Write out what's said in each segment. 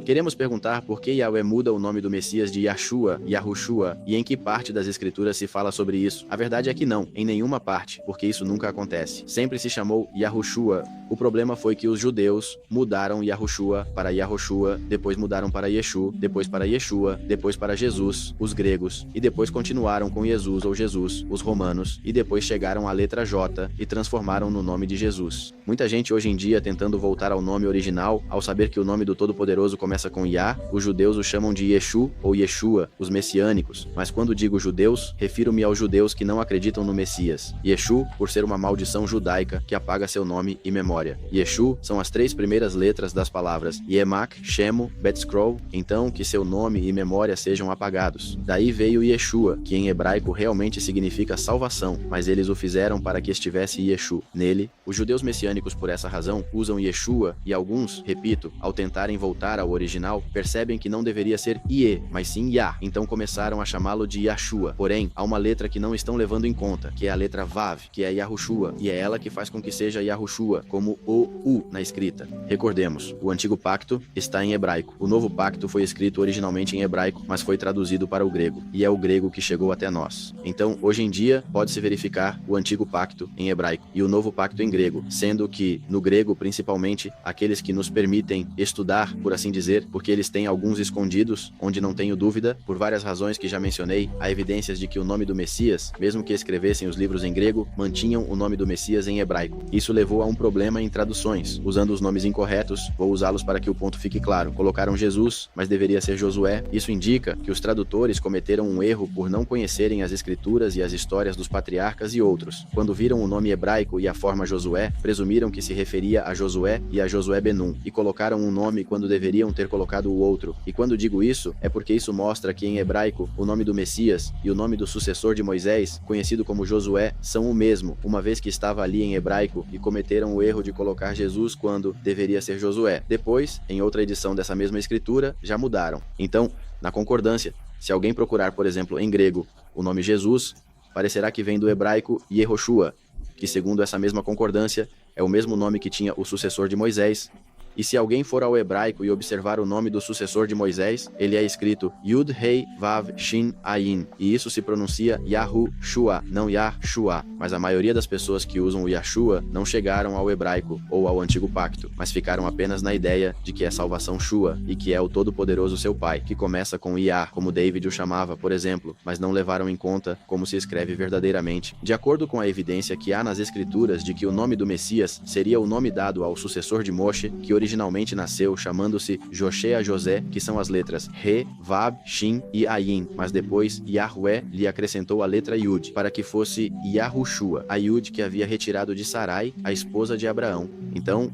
Queremos perguntar por que Yahweh muda o nome do Messias de Yahshua, Yahushua, e em que parte das Escrituras se fala sobre isso. A verdade é que não, em nenhuma parte, porque isso nunca acontece. Sempre se chamou Yahushua. O problema foi que os judeus mudaram Yahushua para Yahoshua, depois mudaram para Yeshu, depois para Yeshua, depois para Jesus, os gregos, e depois continuaram com Jesus ou Jesus, os romanos, e depois chegaram à letra J e transformaram no nome de Jesus. Muita gente hoje em dia tentando voltar ao nome original, ao saber que o nome do Todo-Poderoso começa com Yah, os judeus o chamam de Yeshu ou Yeshua, os messiânicos, mas quando digo judeus, refiro-me aos judeus que não acreditam no Messias. Yeshu, por ser uma maldição judaica que apaga seu nome e memória. Yeshu são as 3 primeiras letras das palavras Yemak, Shemo, Bet-Scroll, então que seu nome e memória sejam apagados. Daí veio Yeshua, que em hebraico realmente significa salvação, mas eles o fizeram para que estivesse Yeshu. Nele, os judeus messiânicos por essa razão usam Yeshua e alguns, repito, ao tentarem voltar ao original, percebem que não deveria ser Ie, mas sim Yah, então começaram a chamá-lo de Yahshua. Porém, há uma letra que não estão levando em conta, que é a letra Vav, que é Yahushua, e é ela que faz com que seja Yahushua, como o U na escrita. Recordemos, o antigo pacto está em hebraico. O novo pacto foi escrito originalmente em hebraico, mas foi traduzido para o grego, e é o grego que chegou até nós. Então, hoje em dia, pode-se verificar o antigo pacto em hebraico e o novo pacto em grego, sendo que, no grego, principalmente, aqueles que nos permitem estudar, por assim dizer, porque eles têm alguns escondidos, onde não tenho dúvida, por várias razões que já mencionei, há evidências de que o nome do Messias, mesmo que escrevessem os livros em grego, mantinham o nome do Messias em hebraico. Isso levou a um problema em traduções. Usando os nomes incorretos, vou usá-los para que o ponto fique claro. Colocaram Jesus, mas deveria ser Josué. Isso indica que os tradutores cometeram um erro por não conhecerem as escrituras e as histórias dos patriarcas e outros. Quando viram o nome hebraico e a forma Josué, presumiram que se referia a Josué e a Josué Benum, e colocaram um nome quando deveriam ter colocado o outro. E quando digo isso, é porque isso mostra que em hebraico, o nome do Messias e o nome do sucessor de Moisés, conhecido como Josué, são o mesmo, uma vez que estava ali em hebraico, e cometeram o erro de colocar Jesus quando deveria ser Josué. Depois, em outra edição dessa mesma escritura, já mudaram. Então, na concordância, se alguém procurar, por exemplo, em grego, o nome Jesus, parecerá que vem do hebraico Yehoshua, que segundo essa mesma concordância, é o mesmo nome que tinha o sucessor de Moisés. E se alguém for ao hebraico e observar o nome do sucessor de Moisés, ele é escrito Yud Hei Vav Shin Ayin, e isso se pronuncia Yahushua, não Yahshua. Mas a maioria das pessoas que usam o Yahshua não chegaram ao hebraico ou ao antigo pacto, mas ficaram apenas na ideia de que é salvação Shua e que é o Todo-Poderoso seu Pai, que começa com Yah, como David o chamava, por exemplo, mas não levaram em conta como se escreve verdadeiramente. De acordo com a evidência que há nas escrituras de que o nome do Messias seria o nome dado ao sucessor de Moshe, que originalmente nasceu chamando-se Joshea José, que são as letras Re, Vab, Shin e Ayin, mas depois Yahweh lhe acrescentou a letra Yud, para que fosse Yahushua, a Yud que havia retirado de Sarai, a esposa de Abraão. Então,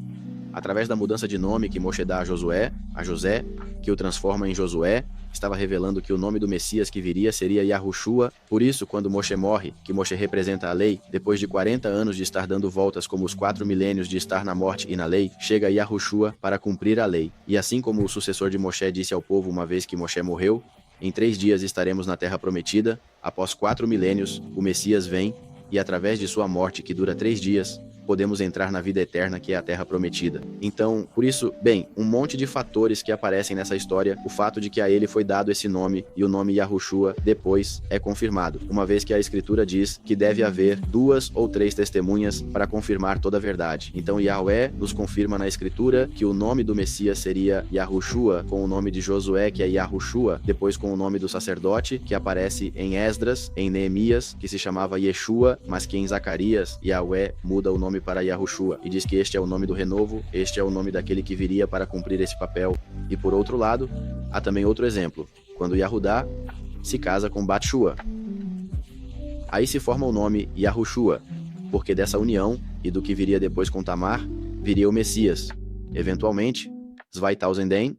através da mudança de nome que Moshe dá a Josué, a José, que o transforma em Josué, estava revelando que o nome do Messias que viria seria Yahushua. Por isso, quando Moshe morre, que Moshe representa a lei, depois de 40 anos de estar dando voltas como os 4 milênios de estar na morte e na lei, chega Yahushua para cumprir a lei. E assim como o sucessor de Moshe disse ao povo uma vez que Moshe morreu, em 3 dias estaremos na terra prometida, após 4 milênios, o Messias vem, e através de sua morte, que dura 3 dias, podemos entrar na vida eterna, que é a terra prometida. Então, por isso, bem, um monte de fatores que aparecem nessa história, o fato de que a ele foi dado esse nome e o nome Yahushua depois é confirmado, uma vez que a escritura diz que deve haver 2 ou 3 testemunhas para confirmar toda a verdade. Então Yahweh nos confirma na escritura que o nome do Messias seria Yahushua, com o nome de Josué, que é Yahushua, depois com o nome do sacerdote, que aparece em Esdras, em Neemias, que se chamava Yeshua, mas que em Zacarias, Yahweh muda o nome para Yahushua, e diz que este é o nome do renovo, este é o nome daquele que viria para cumprir esse papel. E por outro lado, há também outro exemplo, quando Yahudá se casa com Batshua. Aí se forma o nome Yahushua, porque dessa união, e do que viria depois com Tamar, viria o Messias. Eventualmente, 2010,